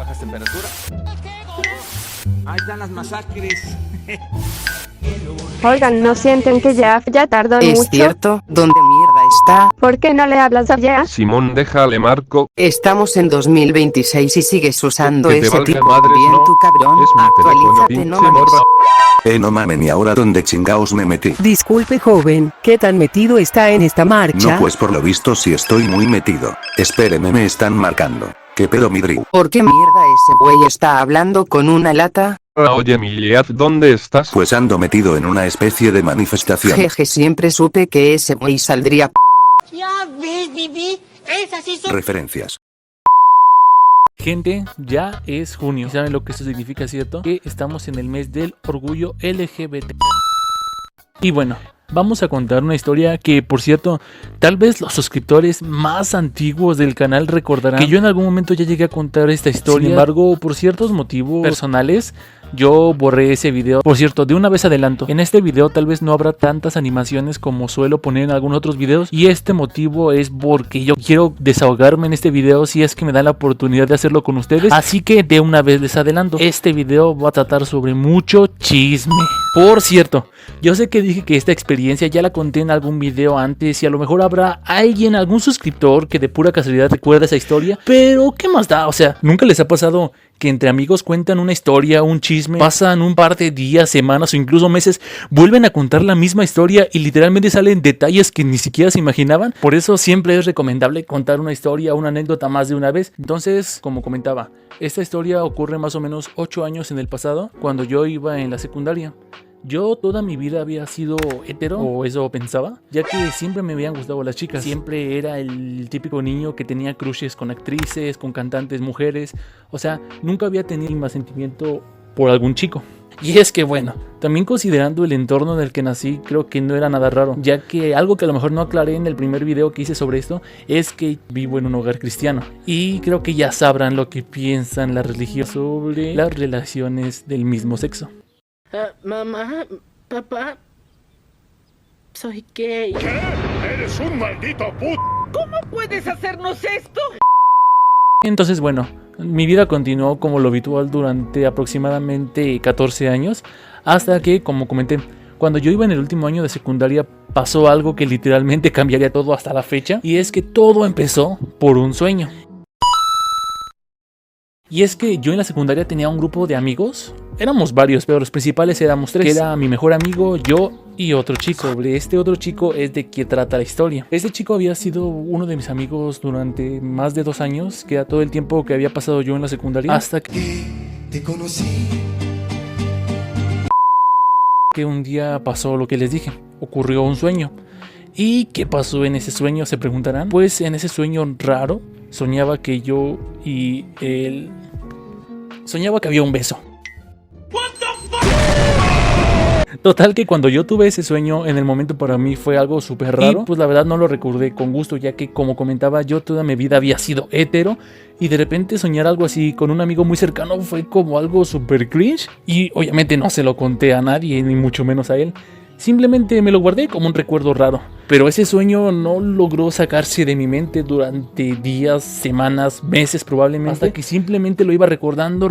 bajas temperaturas. Ahí están las masacres. Oigan, ¿no sienten que ya tardó mucho? Es cierto, ¿dónde mierda está? ¿Por qué no le hablas a Jeff? Simón, déjale marco. Estamos en 2026 y sigues usando Que te ese valga tipo. madres, Bien, no. tu cabrón. Es mi teléfono, Actualízate, pinche no mames. morra. No mamen, ¿y ahora dónde chingaos me metí? Disculpe joven, ¿qué tan metido está en esta marcha? No, pues por lo visto sí estoy muy metido. Espéreme, me están marcando. ¿Qué pedo, mi Drew? ¿Por qué mierda ese güey está hablando con una lata? Oye, Miliad, ¿dónde estás? Pues ando metido en una especie de manifestación. Jeje, siempre supe que ese güey saldría. Ya ves, Bibi, esas sí son... Referencias. Gente, ya es junio. ¿Y saben lo que eso significa, cierto? Que estamos en el mes del orgullo LGBT. Y bueno, vamos a contar una historia que, por cierto, tal vez los suscriptores más antiguos del canal recordarán que yo en algún momento ya llegué a contar esta historia. Sin embargo, por ciertos motivos personales, yo borré ese video. Por cierto, de una vez adelanto, en este video tal vez no habrá tantas animaciones como suelo poner en algunos otros videos. Y este motivo es porque yo quiero desahogarme en este video si es que me dan la oportunidad de hacerlo con ustedes. Así que de una vez les adelanto, este video va a tratar sobre mucho chisme. Por cierto, yo sé que dije que esta experiencia ya la conté en algún video antes y a lo mejor habrá alguien, algún suscriptor que de pura casualidad recuerda esa historia. Pero ¿qué más da? O sea, ¿nunca les ha pasado que entre amigos cuentan una historia, un chisme, pasan un par de días, semanas o incluso meses, vuelven a contar la misma historia y literalmente salen detalles que ni siquiera se imaginaban? Por eso siempre es recomendable contar una historia, una anécdota más de una vez. Entonces, como comentaba, esta historia ocurre más o menos 8 años en el pasado, cuando yo iba en la secundaria. Yo toda mi vida había sido hetero, o eso pensaba, ya que siempre me habían gustado las chicas. Siempre era el típico niño que tenía crushes con actrices, con cantantes mujeres. O sea, nunca había tenido más sentimiento por algún chico. Y es que bueno, también considerando el entorno en el que nací, creo que no era nada raro, ya que algo que a lo mejor no aclaré en el primer video que hice sobre esto, es que vivo en un hogar cristiano. Y creo que ya sabrán lo que piensan las religiosas sobre las relaciones del mismo sexo. Mamá, papá, soy gay. ¿Qué? ¡Eres un maldito puto! ¿Cómo puedes hacernos esto? Entonces bueno, mi vida continuó como lo habitual durante aproximadamente 14 años, hasta que, como comenté, cuando yo iba en el último año de secundaria pasó algo que literalmente cambiaría todo hasta la fecha, y es que todo empezó por un sueño. Y es que yo en la secundaria tenía un grupo de amigos, éramos varios, pero los principales éramos 3, que era mi mejor amigo, yo y otro chico. Sobre este otro chico es de quien trata la historia. Este chico había sido uno de mis amigos durante más de 2 años, que era todo el tiempo que había pasado yo en la secundaria, hasta que te conocí. Que un día pasó lo que les dije, ocurrió un sueño. ¿Y qué pasó en ese sueño? Se preguntarán. Pues en ese sueño raro, soñaba que yo y él... soñaba que había un beso. Total que cuando yo tuve ese sueño, en el momento para mí fue algo súper raro. Y pues la verdad no lo recordé con gusto, ya que como comentaba, yo toda mi vida había sido hetero. Y de repente soñar algo así con un amigo muy cercano fue como algo súper cringe. Y obviamente no se lo conté a nadie, ni mucho menos a él. Simplemente me lo guardé como un recuerdo raro. Pero ese sueño no logró sacarse de mi mente durante días, semanas, meses probablemente. Hasta que simplemente lo iba recordando.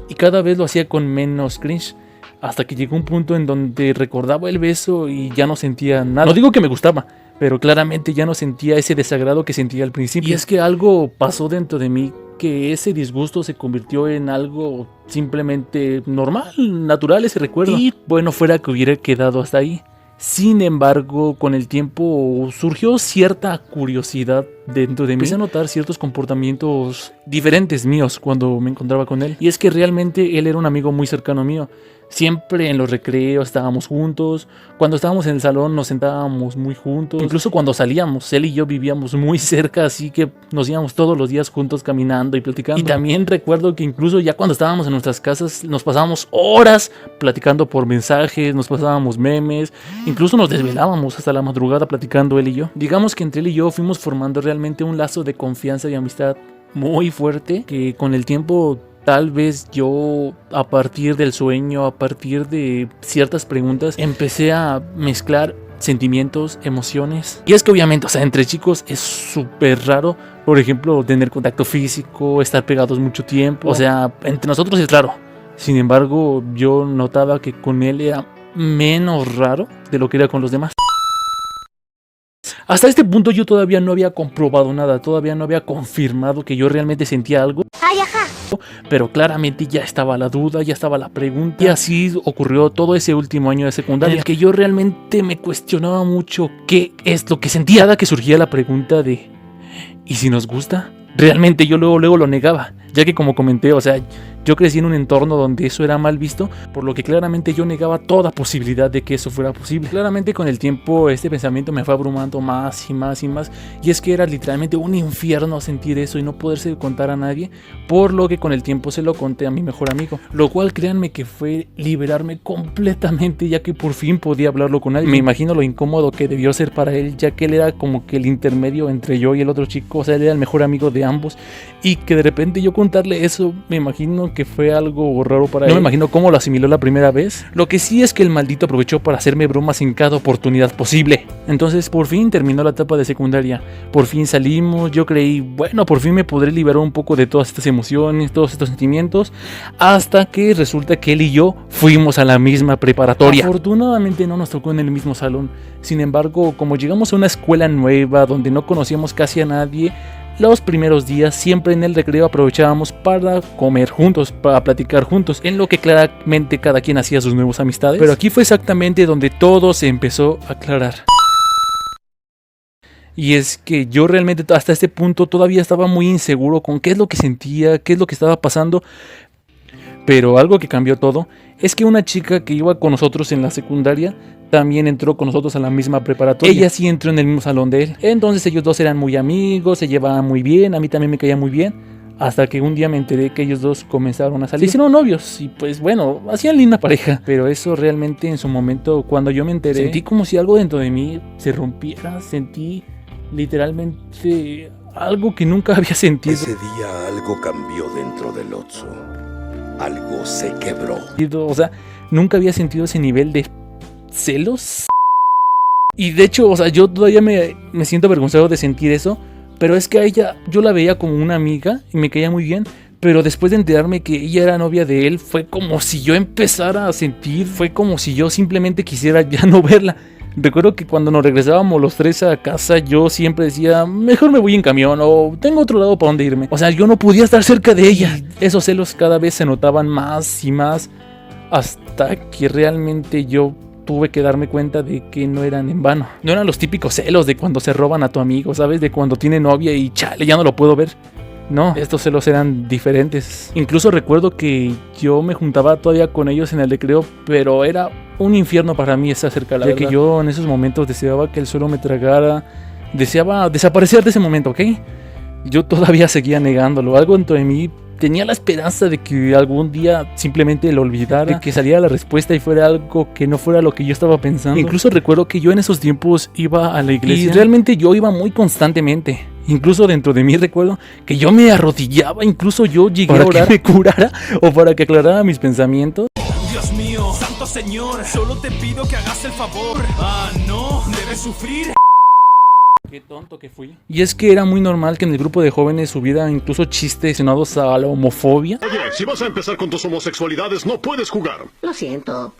Y cada vez lo hacía con menos cringe. Hasta que llegó un punto en donde recordaba el beso y ya no sentía nada. No digo que me gustaba, pero claramente ya no sentía ese desagrado que sentía al principio. Y es que algo pasó dentro de mí, que ese disgusto se convirtió en algo simplemente normal, natural ese recuerdo. Y bueno, fuera que hubiera quedado hasta ahí. Sin embargo, con el tiempo surgió cierta curiosidad dentro de mí. Empecé a notar ciertos comportamientos diferentes míos cuando me encontraba con él. Y es que realmente él era un amigo muy cercano mío. Siempre en los recreos estábamos juntos. Cuando estábamos en el salón nos sentábamos muy juntos. Incluso cuando salíamos, él y yo vivíamos muy cerca, así que nos íbamos todos los días juntos caminando y platicando. Y también recuerdo que incluso ya cuando estábamos en nuestras casas nos pasábamos horas platicando por mensajes, nos pasábamos memes, incluso nos desvelábamos hasta la madrugada platicando él y yo. Digamos que entre él y yo fuimos formando realmente un lazo de confianza y amistad muy fuerte, que con el tiempo tal vez yo, a partir del sueño, a partir de ciertas preguntas, empecé a mezclar sentimientos, emociones. Y es que obviamente, o sea, entre chicos es súper raro, por ejemplo, tener contacto físico, estar pegados mucho tiempo. O sea, entre nosotros es raro. Sin embargo, yo notaba que con él era menos raro de lo que era con los demás. Hasta este punto yo todavía no había comprobado nada, todavía no había confirmado que yo realmente sentía algo. Ay, ajá. Pero claramente ya estaba la duda, ya estaba la pregunta. Y así ocurrió todo ese último año de secundaria, en el que yo realmente me cuestionaba mucho qué es lo que sentía. Cada que surgía la pregunta de ¿y si nos gusta? Realmente yo luego lo negaba, ya que como comenté, o sea, yo crecí en un entorno donde eso era mal visto, por lo que claramente yo negaba toda posibilidad de que eso fuera posible. Claramente con el tiempo este pensamiento me fue abrumando más y más y más, y es que era literalmente un infierno sentir eso y no poderse contar a nadie, por lo que con el tiempo se lo conté a mi mejor amigo, lo cual créanme que fue liberarme completamente, ya que por fin podía hablarlo con alguien. Me imagino lo incómodo que debió ser para él, ya que él era como que el intermedio entre yo y el otro chico, o sea, él era el mejor amigo de ambos, y que de repente yo contarle eso, me imagino que fue algo raro para él. No me imagino cómo lo asimiló la primera vez. Lo que sí es que el maldito aprovechó para hacerme bromas en cada oportunidad posible. Entonces por fin terminó la etapa de secundaria, por fin salimos, yo creí, bueno, por fin me podré liberar un poco de todas estas emociones, todos estos sentimientos, hasta que resulta que él y yo fuimos a la misma preparatoria. Afortunadamente no nos tocó en el mismo salón, sin embargo, como llegamos a una escuela nueva donde no conocíamos casi a nadie, los primeros días siempre en el recreo aprovechábamos para comer juntos, para platicar juntos, en lo que claramente cada quien hacía sus nuevas amistades. Pero aquí fue exactamente donde todo se empezó a aclarar. Y es que yo realmente hasta este punto todavía estaba muy inseguro con qué es lo que sentía, qué es lo que estaba pasando. Pero algo que cambió todo es que una chica que iba con nosotros en la secundaria también entró con nosotros a la misma preparatoria. Ella sí entró en el mismo salón de él. Entonces ellos dos eran muy amigos, se llevaban muy bien, a mí también me caía muy bien. Hasta que un día me enteré que ellos dos comenzaron a salir. Se hicieron novios y pues bueno, hacían linda pareja. Pero eso realmente en su momento, cuando yo me enteré, sentí como si algo dentro de mí se rompiera. Sentí literalmente algo que nunca había sentido. Ese día algo cambió dentro del Otso. Algo se quebró. O sea, nunca había sentido ese nivel de celos. Y de hecho, o sea, yo todavía me siento avergonzado de sentir eso. Pero es que a ella, yo la veía como una amiga y me caía muy bien. Pero después de enterarme que ella era novia de él, fue como si yo empezara a sentir, fue como si yo simplemente quisiera ya no verla. Recuerdo que cuando nos regresábamos los tres a casa, yo siempre decía, mejor me voy en camión o tengo otro lado para donde irme. O sea, yo no podía estar cerca de ella. Esos celos cada vez se notaban más y más, hasta que realmente yo tuve que darme cuenta de que no eran en vano. No eran los típicos celos de cuando se roban a tu amigo, ¿sabes? De cuando tiene novia y chale, ya no lo puedo ver. No, estos celos eran diferentes. Incluso recuerdo que yo me juntaba todavía con ellos en el recreo, pero era un infierno para mí estar cerca, la verdad. Ya que yo en esos momentos deseaba que el suelo me tragara, deseaba desaparecer de ese momento, ¿ok? Yo todavía seguía negándolo. Algo dentro de mí tenía la esperanza de que algún día simplemente lo olvidara, de que saliera la respuesta y fuera algo que no fuera lo que yo estaba pensando. Incluso recuerdo que yo en esos tiempos iba a la iglesia y realmente yo iba muy constantemente. Incluso dentro de mí recuerdo que yo me arrodillaba, incluso yo llegué a orar para que me curara o para que aclarara mis pensamientos. Dios mío, santo señor, solo te pido que hagas el favor. Ah, no, debes sufrir. Qué tonto que fui. Y es que era muy normal que en el grupo de jóvenes hubiera incluso chistes relacionados a la homofobia. Oye, si vas a empezar con tus homosexualidades, no puedes jugar. Lo siento.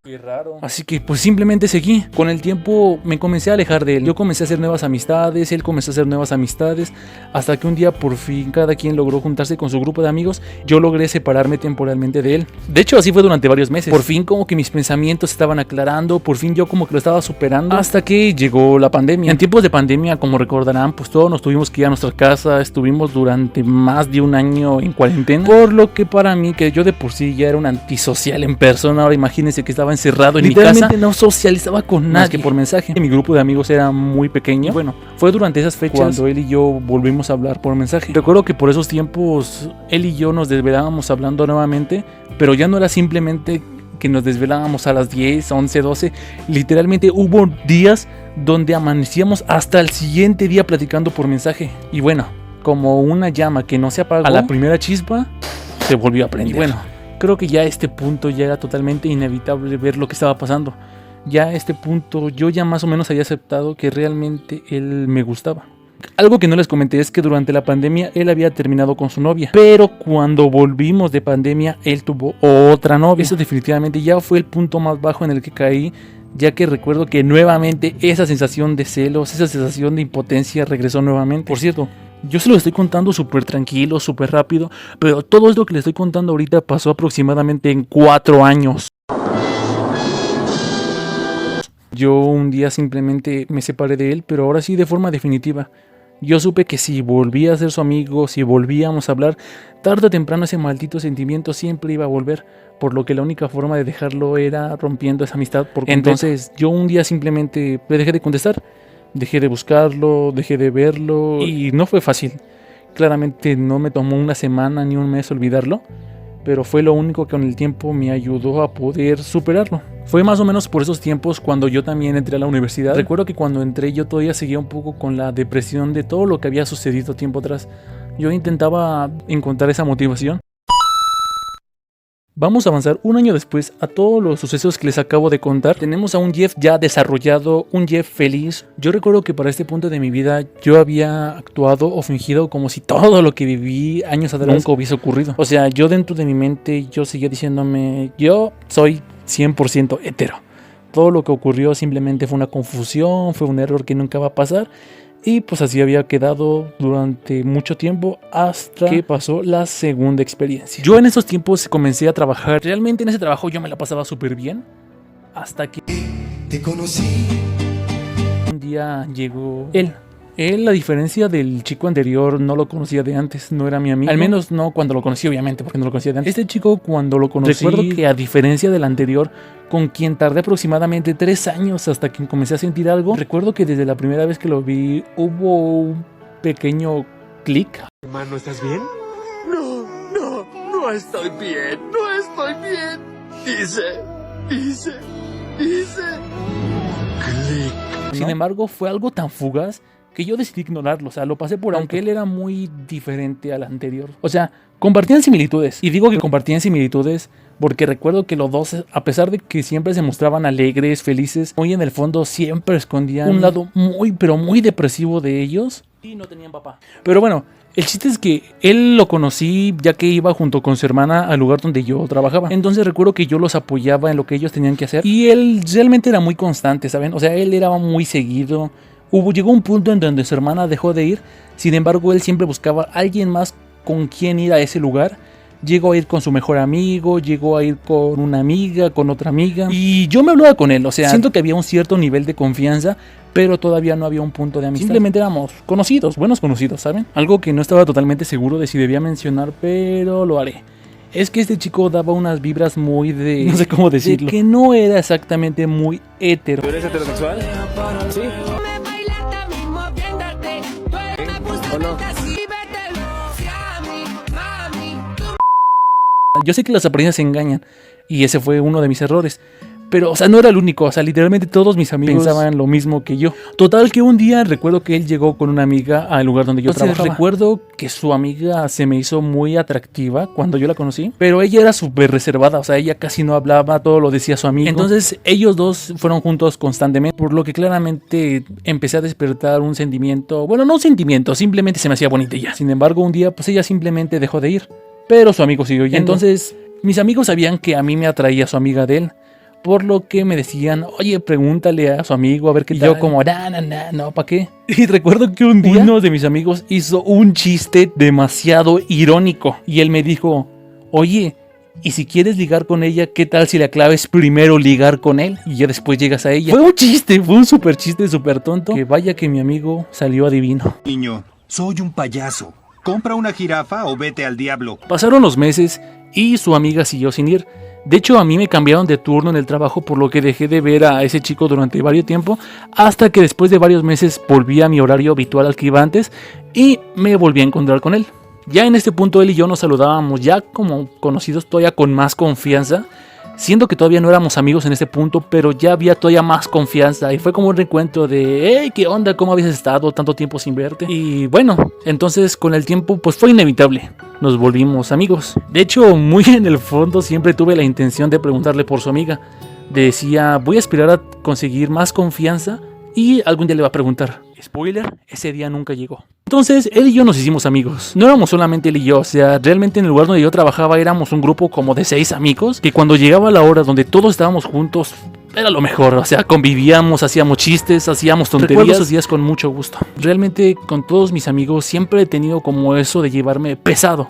Qué raro. Así que pues simplemente seguí. Con el tiempo me comencé a alejar de él. Yo comencé a hacer nuevas amistades, él comenzó a hacer nuevas amistades, hasta que un día por fin cada quien logró juntarse con su grupo de amigos. Yo logré separarme temporalmente de él. De hecho así fue durante varios meses. Por fin como que mis pensamientos se estaban aclarando, por fin yo como que lo estaba superando, hasta que llegó la pandemia. En tiempos de pandemia, como recordarán, pues todos nos tuvimos que ir a nuestra casa. Estuvimos durante más de un año en cuarentena, por lo que para mí, que yo de por sí ya era un antisocial en persona, ahora imagínense que estaba encerrado en mi casa, no socializaba con nadie, más que por mensaje. Mi grupo de amigos era muy pequeño. Bueno, fue durante esas fechas cuando él y yo volvimos a hablar por mensaje. Recuerdo que por esos tiempos él y yo nos desvelábamos hablando nuevamente, pero ya no era simplemente que nos desvelábamos a las 10, 11, 12. Literalmente hubo días donde amanecíamos hasta el siguiente día platicando por mensaje. Y bueno, como una llama que no se apagó, a la primera chispa se volvió a prender. Y bueno, creo que ya a este punto ya era totalmente inevitable ver lo que estaba pasando. Ya a este punto yo ya más o menos había aceptado que realmente él me gustaba. Algo que no les comenté es que durante la pandemia él había terminado con su novia, pero cuando volvimos de pandemia él tuvo otra novia. Eso definitivamente ya fue el punto más bajo en el que caí, ya que recuerdo que nuevamente esa sensación de celos, esa sensación de impotencia regresó nuevamente. Por cierto, yo se lo estoy contando súper tranquilo, súper rápido, pero todo esto que le estoy contando ahorita pasó aproximadamente en 4 años. Yo un día simplemente me separé de él, pero ahora sí de forma definitiva. Yo supe que si volvía a ser su amigo, si volvíamos a hablar, tarde o temprano ese maldito sentimiento siempre iba a volver, por lo que la única forma de dejarlo era rompiendo esa amistad por completo. Entonces yo un día simplemente le dejé de contestar, dejé de buscarlo, dejé de verlo y no fue fácil. Claramente no me tomó una semana ni un mes olvidarlo, pero fue lo único que con el tiempo me ayudó a poder superarlo. Fue más o menos por esos tiempos cuando yo también entré a la universidad. Recuerdo que cuando entré yo todavía seguía un poco con la depresión de todo lo que había sucedido tiempo atrás. Yo intentaba encontrar esa motivación. Vamos a avanzar un año después a todos los sucesos que les acabo de contar. Tenemos a un Jeff ya desarrollado, un Jeff feliz. Yo recuerdo que para este punto de mi vida yo había actuado o fingido como si todo lo que viví años atrás nunca hubiese ocurrido. O sea, yo dentro de mi mente yo seguía diciéndome, yo soy 100% hetero. Todo lo que ocurrió simplemente fue una confusión, fue un error que nunca va a pasar. Y pues así había quedado durante mucho tiempo hasta que pasó la segunda experiencia. Yo en esos tiempos comencé a trabajar. Realmente en ese trabajo yo me la pasaba súper bien. Hasta que Te conocí. un día llegó él. Él, a diferencia del chico anterior, no lo conocía de antes, no era mi amigo. Al menos no cuando lo conocí, obviamente, porque no lo conocía de antes. Este chico, cuando lo conocí, recuerdo que a diferencia del anterior, con quien tardé aproximadamente 3 años hasta que comencé a sentir algo, recuerdo que desde la primera vez que lo vi, hubo un pequeño clic. Hermano, ¿estás bien? No estoy bien, no estoy bien. Hice. Clic. Sin embargo, fue algo tan fugaz que yo decidí ignorarlo, o sea, lo pasé por alto. Aunque él era muy diferente al anterior. O sea, compartían similitudes. Y digo que compartían similitudes porque recuerdo que los dos, a pesar de que siempre se mostraban alegres, felices, muy en el fondo siempre escondían un lado muy, pero muy depresivo de ellos. Y no tenían papá. Pero bueno, el chiste es que él lo conocí ya que iba junto con su hermana al lugar donde yo trabajaba. Entonces recuerdo que yo los apoyaba en lo que ellos tenían que hacer. Y él realmente era muy constante, ¿saben? O sea, él era muy seguido. Llegó un punto en donde su hermana dejó de ir. Sin embargo, él siempre buscaba a alguien más con quien ir a ese lugar. Llegó a ir con su mejor amigo, llegó a ir con una amiga, con otra amiga. Y yo me hablaba con él, o sea, siento que había un cierto nivel de confianza, pero todavía no había un punto de amistad. Simplemente éramos conocidos, buenos conocidos, ¿saben? Algo que no estaba totalmente seguro de si debía mencionar, pero lo haré. Es que este chico daba unas vibras muy de... no sé cómo decirlo. De que no era exactamente muy hetero. ¿Tú eres heterosexual? Sí. ¿O no? Yo sé que las apariencias engañan y ese fue uno de mis errores. Pero, o sea, no era el único, o sea, literalmente todos mis amigos pensaban lo mismo que yo. Total que un día recuerdo que él llegó con una amiga al lugar donde yo trabajaba. Recuerdo que su amiga se me hizo muy atractiva cuando yo la conocí, pero ella era súper reservada, o sea, ella casi no hablaba, todo lo decía su amigo. Entonces ellos dos fueron juntos constantemente, por lo que claramente empecé a despertar un sentimiento, bueno, no un sentimiento, simplemente se me hacía bonita ya. Sin embargo, un día pues ella simplemente dejó de ir, pero su amigo siguió yendo. Entonces mis amigos sabían que a mí me atraía su amiga de él, por lo que me decían, oye, pregúntale a su amigo a ver qué tal. Yo como, no, ¿para qué? Y recuerdo que un día uno de mis amigos hizo un chiste demasiado irónico. Y él me dijo, oye, y si quieres ligar con ella, ¿qué tal si la clave es primero ligar con él y ya después llegas a ella? Fue un chiste, fue un súper chiste, súper tonto. Que vaya que mi amigo salió adivino. Niño, soy un payaso. Compra una jirafa o vete al diablo. Pasaron los meses y su amiga siguió sin ir. De hecho, a mí me cambiaron de turno en el trabajo, por lo que dejé de ver a ese chico durante varios tiempo, hasta que después de varios meses volví a mi horario habitual al que iba antes y me volví a encontrar con él. Ya en este punto él y yo nos saludábamos ya como conocidos, todavía con más confianza, siendo que todavía no éramos amigos en este punto, pero ya había todavía más confianza y fue como un reencuentro de hey, ¿qué onda? ¿Cómo habías estado tanto tiempo sin verte? Y bueno, entonces con el tiempo pues fue inevitable. nos volvimos amigos. De hecho, muy en el fondo siempre tuve la intención de preguntarle por su amiga. Decía, voy a esperar a conseguir más confianza y algún día le va a preguntar. Spoiler, ese día nunca llegó. Entonces, él y yo nos hicimos amigos. No éramos solamente él y yo, o sea, realmente en el lugar donde yo trabajaba éramos un grupo como de 6 amigos, que cuando llegaba la hora donde todos estábamos juntos, era lo mejor. O sea, convivíamos, hacíamos chistes, hacíamos tonterías. Recuerdo esos días con mucho gusto. Realmente con todos mis amigos siempre he tenido como eso de llevarme pesado.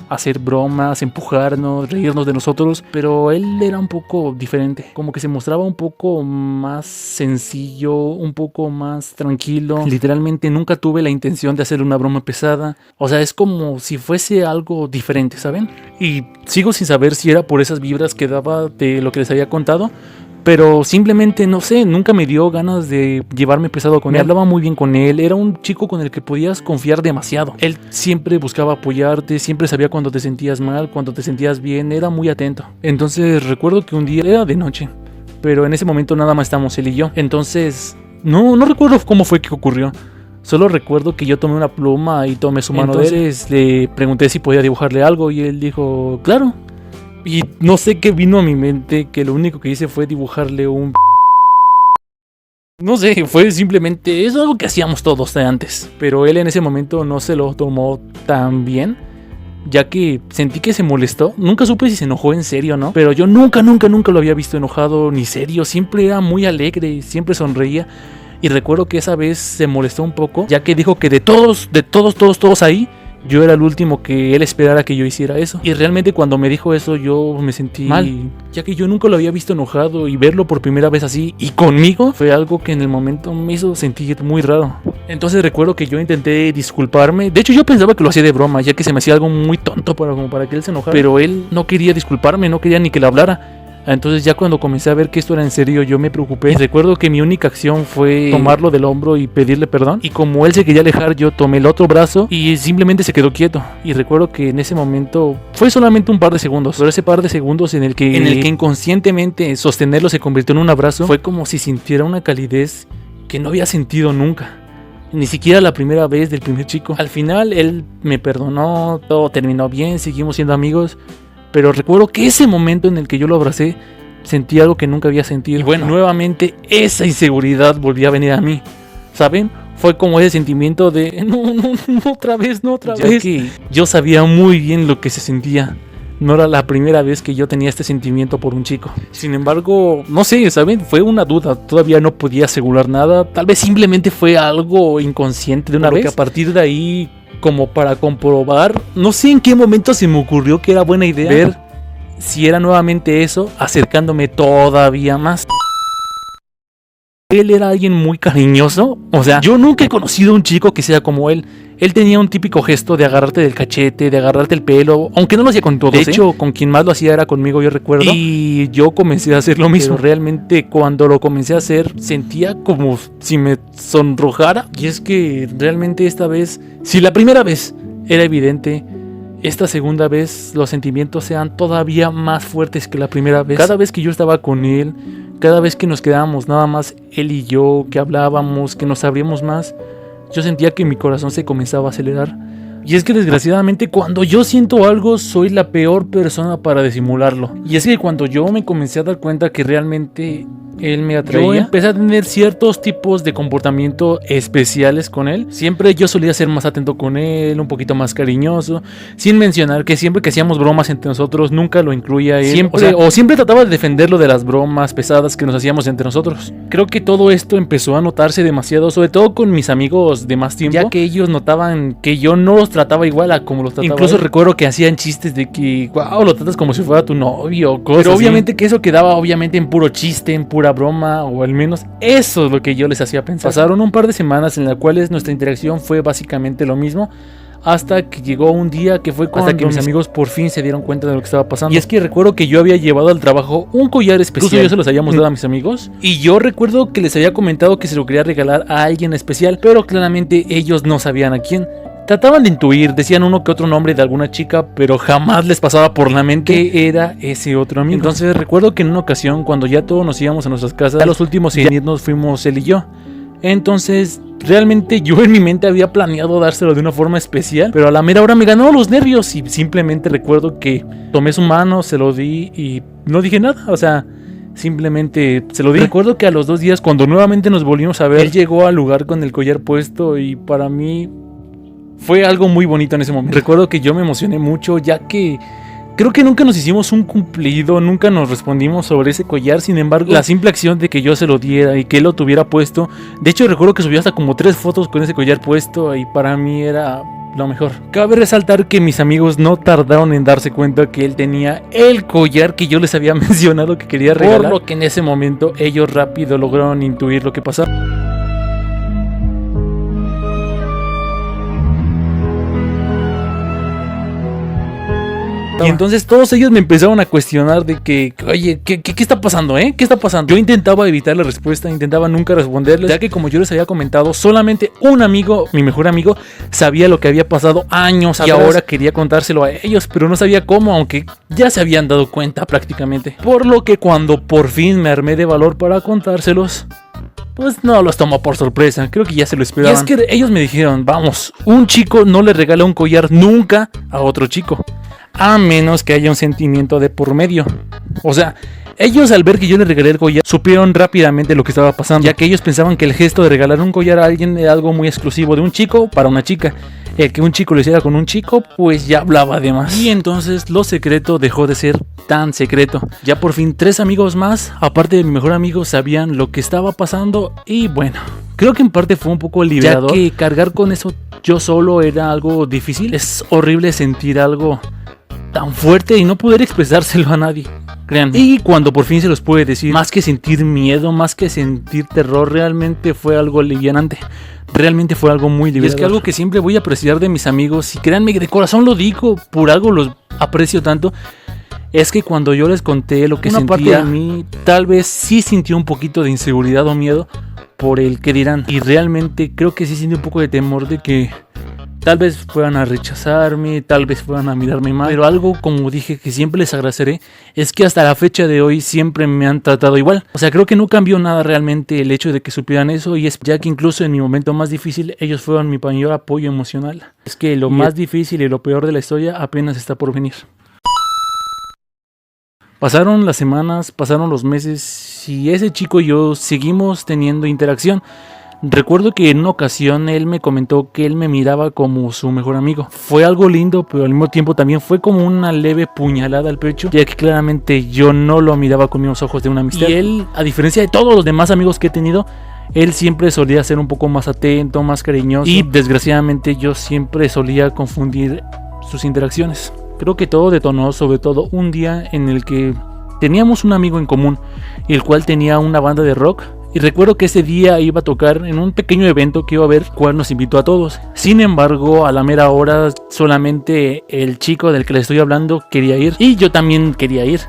Hacer bromas, empujarnos, reírnos de nosotros, pero él era un poco diferente, como que se mostraba un poco más sencillo, un poco más tranquilo. Literalmente nunca tuve la intención de hacer una broma pesada, o sea, es como si fuese algo diferente, ¿saben? Y sigo sin saber si era por esas vibras que daba de lo que les había contado, pero simplemente, no sé, nunca me dio ganas de llevarme pesado con él. Me hablaba muy bien con él, era un chico con el que podías confiar demasiado. Él siempre buscaba apoyarte, siempre sabía cuando te sentías mal, cuando te sentías bien, era muy atento. Entonces recuerdo que un día era de noche, pero en ese momento nada más estábamos él y yo. Entonces, no recuerdo cómo fue que ocurrió. Solo recuerdo que yo tomé una pluma y tomé su mano. Entonces le pregunté si podía dibujarle algo y él dijo, claro. Y no sé qué vino a mi mente, que lo único que hice fue dibujarle un... No sé, fue simplemente... Es algo que hacíamos todos de antes. Pero él en ese momento no se lo tomó tan bien, ya que sentí que se molestó. Nunca supe si se enojó en serio o no, pero yo nunca lo había visto enojado ni serio. Siempre era muy alegre, siempre sonreía. Y recuerdo que esa vez se molestó un poco, ya que dijo que de todos ahí, yo era el último que él esperara que yo hiciera eso. Y realmente cuando me dijo eso yo me sentí mal, ya que yo nunca lo había visto enojado, y verlo por primera vez así y conmigo fue algo que en el momento me hizo sentir muy raro. Entonces recuerdo que yo intenté disculparme. De hecho yo pensaba que lo hacía de broma, ya que se me hacía algo muy tonto como para que él se enojara. Pero él no quería disculparme, no quería ni que le hablara. Entonces ya cuando comencé a ver que esto era en serio, yo me preocupé. Y recuerdo que mi única acción fue tomarlo del hombro y pedirle perdón. Y como él se quería alejar, yo tomé el otro brazo y simplemente se quedó quieto. Y recuerdo que en ese momento fue solamente un par de segundos, pero ese par de segundos en el que inconscientemente sostenerlo se convirtió en un abrazo, fue como si sintiera una calidez que no había sentido nunca. Ni siquiera la primera vez del primer chico. Al final él me perdonó, todo terminó bien, seguimos siendo amigos. Pero recuerdo que ese momento en el que yo lo abracé, sentí algo que nunca había sentido. Y bueno, nuevamente esa inseguridad volvió a venir a mí, ¿saben? Fue como ese sentimiento de no otra vez. Ya que yo sabía muy bien lo que se sentía. No era la primera vez que yo tenía este sentimiento por un chico. Sin embargo, no sé, ¿saben? Fue una duda. Todavía no podía asegurar nada. Tal vez simplemente fue algo inconsciente de una vez. Porque a partir de ahí, como para comprobar, no sé en qué momento se me ocurrió que era buena idea ver si era nuevamente eso, acercándome todavía más. Él era alguien muy cariñoso. O sea, yo nunca he conocido a un chico que sea como él. Él tenía un típico gesto de agarrarte del cachete, de agarrarte el pelo, aunque no lo hacía con todos. De hecho, con quien más lo hacía era conmigo, yo recuerdo. Y yo comencé a hacer lo mismo. Pero realmente cuando lo comencé a hacer, sentía como si me sonrojara. Y es que realmente esta vez, si la primera vez era evidente, esta segunda vez los sentimientos sean todavía más fuertes que la primera vez. Cada vez que yo estaba con él, cada vez que nos quedábamos nada más él y yo, que hablábamos, que nos abríamos más, yo sentía que mi corazón se comenzaba a acelerar. Y es que desgraciadamente cuando yo siento algo soy la peor persona para disimularlo. Y es que cuando yo me comencé a dar cuenta que realmente él me atraía, yo empecé a tener ciertos tipos de comportamiento especiales con él. Siempre yo solía ser más atento con él, un poquito más cariñoso, sin mencionar que siempre que hacíamos bromas entre nosotros nunca lo incluía él. Siempre, o siempre trataba de defenderlo de las bromas pesadas que nos hacíamos entre nosotros. Creo que todo esto empezó a notarse demasiado, sobre todo con mis amigos de más tiempo, ya que ellos notaban que yo no los trataba igual a como los trataba. Incluso recuerdo que hacían chistes de que wow, lo tratas como si fuera tu novio o cosas. Pero obviamente así, que eso quedaba obviamente en puro chiste, en pura broma, o al menos eso es lo que yo les hacía pensar. Pasaron un par de semanas en las cuales nuestra interacción fue básicamente lo mismo, hasta que llegó un día que fue cuando mis amigos por fin se dieron cuenta de lo que estaba pasando. Y es que recuerdo que yo había llevado al trabajo un collar especial. Incluso yo se los habíamos dado a mis amigos, y yo recuerdo que les había comentado que se lo quería regalar a alguien especial, pero claramente ellos no sabían a quién. Trataban de intuir, decían uno que otro nombre de alguna chica, pero jamás les pasaba por la mente que era ese otro amigo. Entonces recuerdo que en una ocasión, cuando ya todos nos íbamos a nuestras casas, a los últimos en irnos fuimos él y yo. Entonces realmente yo en mi mente había planeado dárselo de una forma especial, pero a la mera hora me ganó los nervios y simplemente recuerdo que tomé su mano, se lo di y no dije nada, o sea, simplemente se lo di. Recuerdo que a los 2 días, cuando nuevamente nos volvimos a ver, él llegó al lugar con el collar puesto y para mí fue algo muy bonito en ese momento. Recuerdo que yo me emocioné mucho, ya que creo que nunca nos hicimos un cumplido, nunca nos respondimos sobre ese collar. Sin embargo, la simple acción de que yo se lo diera y que él lo tuviera puesto, de hecho recuerdo que subió hasta como 3 fotos con ese collar puesto y para mí era lo mejor. Cabe resaltar que mis amigos no tardaron en darse cuenta que él tenía el collar que yo les había mencionado que quería regalar, por lo que en ese momento ellos rápido lograron intuir lo que pasaba. Y entonces todos ellos me empezaron a cuestionar de que, oye, ¿qué está pasando, ¿Qué está pasando? Yo intentaba evitar la respuesta, intentaba nunca responderles, ya que como yo les había comentado, solamente un amigo, mi mejor amigo, sabía lo que había pasado años atrás. Y ahora quería contárselo a ellos, pero no sabía cómo, aunque ya se habían dado cuenta prácticamente. Por lo que cuando por fin me armé de valor para contárselos, pues no los tomó por sorpresa, creo que ya se lo esperaban. Y es que ellos me dijeron, vamos, un chico no le regala un collar nunca a otro chico, a menos que haya un sentimiento de por medio. O sea, ellos al ver que yo les regalé el collar, supieron rápidamente lo que estaba pasando, ya que ellos pensaban que el gesto de regalar un collar a alguien era algo muy exclusivo de un chico para una chica. El que un chico lo hiciera con un chico, pues ya hablaba de más. Y entonces lo secreto dejó de ser tan secreto. Ya por fin 3 amigos más, aparte de mi mejor amigo, sabían lo que estaba pasando. Y bueno, creo que en parte fue un poco liberador, ya que cargar con eso yo solo era algo difícil. Es horrible sentir algo tan fuerte y no poder expresárselo a nadie, créanme. Y cuando por fin se los pude decir, más que sentir miedo, más que sentir terror, realmente fue algo alivianante. Realmente fue algo muy liberador. Y es que algo que siempre voy a apreciar de mis amigos, y créanme que de corazón lo digo, por algo los aprecio tanto, es que cuando yo les conté lo que una sentía, parte de mí tal vez sí sintió un poquito de inseguridad o miedo por el que dirán. Y realmente creo que sí sintió un poco de temor de que tal vez fueran a rechazarme, tal vez fueran a mirarme mal. Pero algo, como dije, que siempre les agradeceré, es que hasta la fecha de hoy siempre me han tratado igual. O sea, creo que no cambió nada realmente el hecho de que supieran eso. Y es ya que incluso en mi momento más difícil, ellos fueron mi mayor apoyo emocional. Es que lo más difícil y lo peor de la historia apenas está por venir. Pasaron las semanas, pasaron los meses y ese chico y yo seguimos teniendo interacción. Recuerdo que en una ocasión él me comentó que él me miraba como su mejor amigo. Fue algo lindo, pero al mismo tiempo también fue como una leve puñalada al pecho, ya que claramente yo no lo miraba con mis ojos de una amistad. Y él, a diferencia de todos los demás amigos que he tenido, él siempre solía ser un poco más atento, más cariñoso. Y desgraciadamente yo siempre solía confundir sus interacciones. Creo que todo detonó sobre todo un día en el que teníamos un amigo en común, el cual tenía una banda de rock. Y recuerdo que ese día iba a tocar en un pequeño evento que iba a haber, cual nos invitó a todos. Sin embargo, a la mera hora, solamente el chico del que le estoy hablando quería ir. Y yo también quería ir.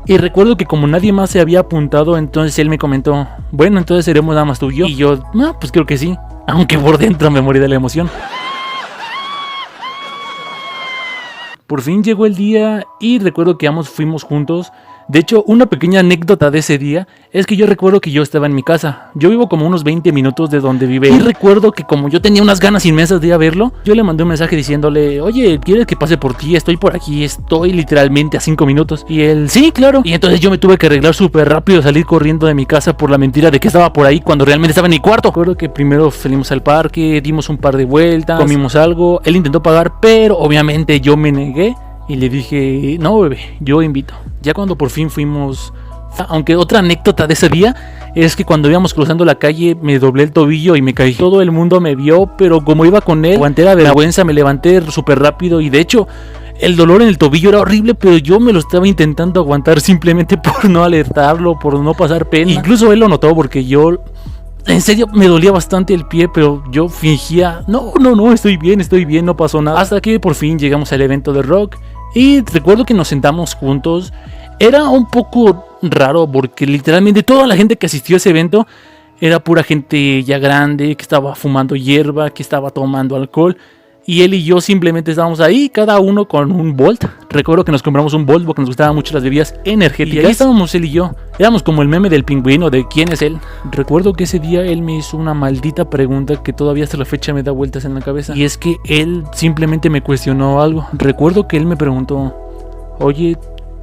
Y recuerdo que como nadie más se había apuntado, entonces él me comentó, bueno, entonces seremos nada más tú y yo. Y yo, no, pues creo que sí. Aunque por dentro me morí de la emoción. Por fin llegó el día y recuerdo que ambos fuimos juntos. De hecho, una pequeña anécdota de ese día es que yo recuerdo que yo estaba en mi casa. Yo vivo como unos 20 minutos de donde vive. Y recuerdo que como yo tenía unas ganas inmensas de ir a verlo, yo le mandé un mensaje diciéndole, oye, ¿quieres que pase por ti? Estoy por aquí, estoy literalmente a 5 minutos. Y él, sí, claro. Y entonces yo me tuve que arreglar súper rápido, salir corriendo de mi casa por la mentira de que estaba por ahí cuando realmente estaba en mi cuarto. Recuerdo que primero salimos al parque, dimos un par de vueltas, comimos algo. Él intentó pagar, pero obviamente yo me negué. Y le dije, no bebé, yo invito. Ya cuando por fin fuimos... Aunque otra anécdota de ese día es que cuando íbamos cruzando la calle me doblé el tobillo y me caí. Todo el mundo me vio, pero como iba con él, aguanté la vergüenza, me levanté súper rápido. Y de hecho, el dolor en el tobillo era horrible, pero yo me lo estaba intentando aguantar simplemente por no alertarlo, por no pasar pena. Incluso él lo notó porque yo... En serio, me dolía bastante el pie, pero yo fingía, no, estoy bien, no pasó nada. Hasta que por fin llegamos al evento de rock. Y recuerdo que nos sentamos juntos. Era un poco raro porque literalmente toda la gente que asistió a ese evento era pura gente ya grande, que estaba fumando hierba, que estaba tomando alcohol. Y él y yo simplemente estábamos ahí, cada uno con un Bolt. Recuerdo que nos compramos un Bolt porque nos gustaban mucho las bebidas energéticas. Y ahí estábamos él y yo. Éramos como el meme del pingüino de quién es él. Recuerdo que ese día él me hizo una maldita pregunta que todavía hasta la fecha me da vueltas en la cabeza. Y es que él simplemente me cuestionó algo. Recuerdo que él me preguntó, oye,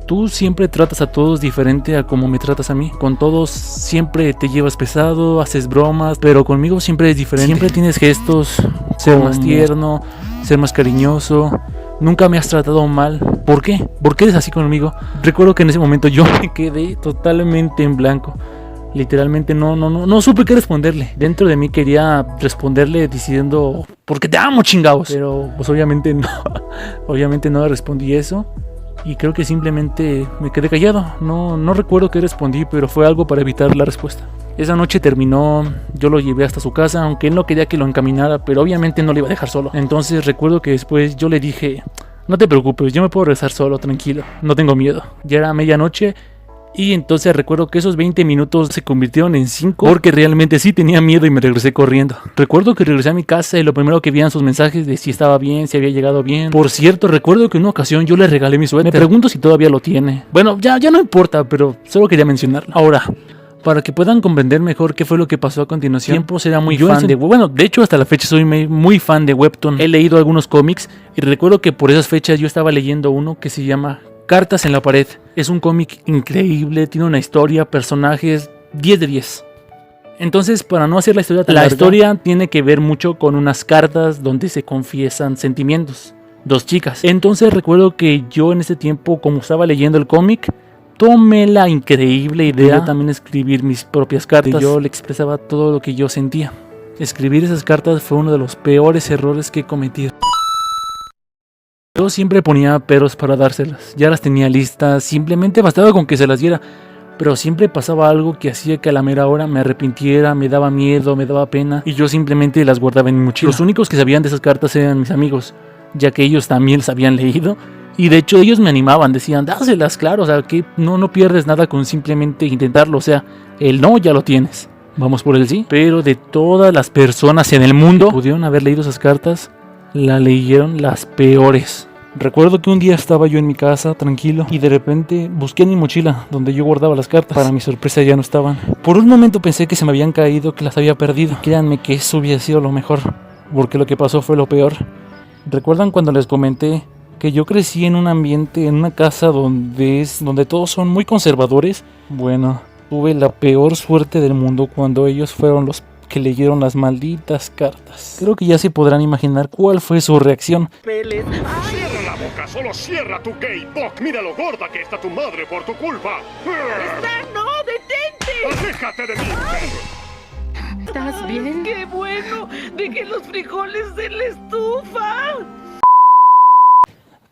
tú siempre tratas a todos diferente a como me tratas a mí. Con todos siempre te llevas pesado, haces bromas, pero conmigo siempre es diferente. Siempre tienes gestos, ser más tierno, ser más cariñoso. Nunca me has tratado mal. ¿Por qué? ¿Por qué eres así conmigo? Recuerdo que en ese momento yo me quedé totalmente en blanco. Literalmente no supe qué responderle. Dentro de mí quería responderle diciendo, porque te amo, chingados. Pero pues obviamente no. Obviamente no le respondí eso. Y creo que simplemente me quedé callado. No recuerdo qué respondí, pero fue algo para evitar la respuesta. Esa noche terminó, yo lo llevé hasta su casa, aunque él no quería que lo encaminara, pero obviamente no lo iba a dejar solo. Entonces recuerdo que después yo le dije, no te preocupes, yo me puedo regresar solo, tranquilo, no tengo miedo. Ya era medianoche. Y entonces recuerdo que esos 20 minutos se convirtieron en 5 porque realmente sí tenía miedo y me regresé corriendo. Recuerdo que regresé a mi casa y lo primero que vi eran sus mensajes de si estaba bien, si había llegado bien. Por cierto, recuerdo que en una ocasión yo le regalé mi suéter. Me pregunto si todavía lo tiene. Bueno, ya no importa, pero solo quería mencionarlo. Ahora, para que puedan comprender mejor qué fue lo que pasó a continuación, tiempo era muy fan de... Bueno, de hecho hasta la fecha soy muy fan de Webtoon. He leído algunos cómics y recuerdo que por esas fechas yo estaba leyendo uno que se llama Cartas en la pared. Es un cómic increíble, tiene una historia, personajes 10 de 10. Entonces, para no hacer la historia tan larga, historia tiene que ver mucho con unas cartas donde se confiesan sentimientos. Dos chicas. Entonces recuerdo que yo en ese tiempo, como estaba leyendo el cómic, tomé la increíble idea de también escribir mis propias cartas. Yo le expresaba todo lo que yo sentía. Escribir esas cartas fue uno de los peores errores que he cometido. Yo siempre ponía peros para dárselas, ya las tenía listas, simplemente bastaba con que se las diera, pero siempre pasaba algo que hacía que a la mera hora me arrepintiera, me daba miedo, me daba pena, y yo simplemente las guardaba en mi mochila. Los únicos que sabían de esas cartas eran mis amigos, ya que ellos también las habían leído, y de hecho ellos me animaban, decían, dáselas, claro, o sea, que no pierdes nada con simplemente intentarlo, o sea, el no ya lo tienes, vamos por el sí. Pero de todas las personas en el mundo que pudieron haber leído esas cartas, la leyeron las peores. Recuerdo que un día estaba yo en mi casa, tranquilo, y de repente busqué en mi mochila, donde yo guardaba las cartas. Para mi sorpresa ya no estaban. Por un momento pensé que se me habían caído, que las había perdido. Créanme que eso hubiera sido lo mejor, porque lo que pasó fue lo peor. ¿Recuerdan cuando les comenté que yo crecí en un ambiente, en una casa donde todos son muy conservadores? Bueno, tuve la peor suerte del mundo cuando ellos fueron los que leyeron las malditas cartas. Creo que ya se podrán imaginar cuál fue su reacción. Cierra la boca, solo cierra tu gay boc. Mira lo gorda que está tu madre por tu culpa. ¡No, detente! ¡Aléjate de mí! ¿Estás bien? ¡Qué bueno! ¡Dejé los frijoles en la estufa!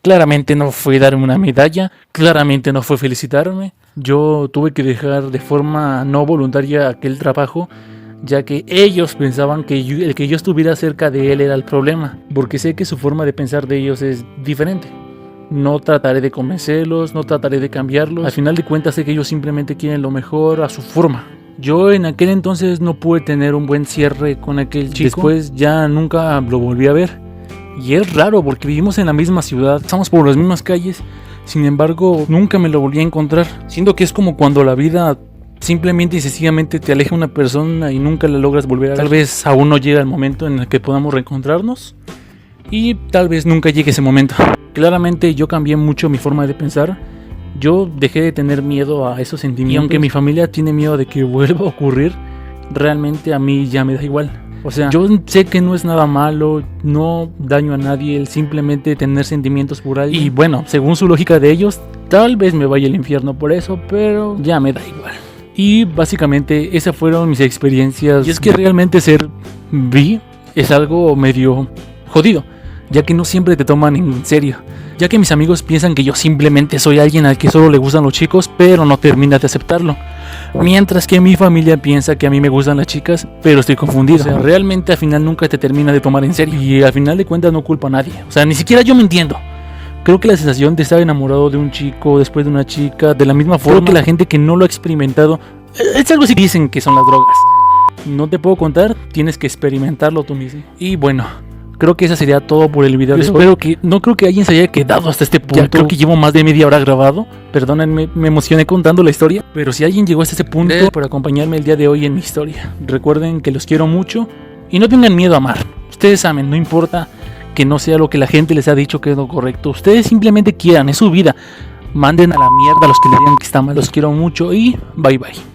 Claramente no fue darme una medalla, claramente no fue felicitarme. Yo tuve que dejar de forma no voluntaria aquel trabajo, ya que ellos pensaban que el que yo estuviera cerca de él era el problema, porque sé que su forma de pensar de ellos es diferente. No trataré de convencerlos, no trataré de cambiarlos. Al final de cuentas sé que ellos simplemente quieren lo mejor a su forma. Yo en aquel entonces no pude tener un buen cierre con aquel chico. Después ya nunca lo volví a ver. Y es raro porque vivimos en la misma ciudad, estamos por las mismas calles. Sin embargo, nunca me lo volví a encontrar. Siento que es como cuando la vida simplemente y sencillamente te aleja una persona y nunca la logras volver a ver. Tal vez aún no llega el momento en el que podamos reencontrarnos. Y tal vez nunca llegue ese momento. Claramente yo cambié mucho mi forma de pensar. Yo dejé de tener miedo a esos sentimientos. Y aunque mi familia tiene miedo de que vuelva a ocurrir, realmente a mí ya me da igual. O sea, yo sé que no es nada malo, no daño a nadie el simplemente tener sentimientos por alguien. Y bueno, según su lógica de ellos, tal vez me vaya al infierno por eso, pero ya me da igual. Y básicamente esas fueron mis experiencias. Y es que realmente ser bi es algo medio jodido, ya que no siempre te toman en serio. Ya que mis amigos piensan que yo simplemente soy alguien al que solo le gustan los chicos, pero no termina de aceptarlo. Mientras que mi familia piensa que a mí me gustan las chicas, pero estoy confundido. O sea, realmente al final nunca te termina de tomar en serio. Y al final de cuentas no culpo a nadie. O sea, ni siquiera yo me entiendo. Creo que la sensación de estar enamorado de un chico, después de una chica, de la misma forma, creo que la gente que no lo ha experimentado, es algo así que dicen que son las drogas. No te puedo contar, tienes que experimentarlo tú mismo. Y bueno, creo que eso sería todo por el video. Espero que, no creo que alguien se haya quedado hasta este punto. Ya creo que llevo más de media hora grabado. Perdónenme, me emocioné contando la historia. Pero si alguien llegó hasta este punto, por acompañarme el día de hoy en mi historia. Recuerden que los quiero mucho y no tengan miedo a amar. Ustedes saben, no importa que no sea lo que la gente les ha dicho que es lo correcto. Ustedes simplemente quieran, es su vida. Manden a la mierda a los que le digan que está mal. Los quiero mucho y bye bye.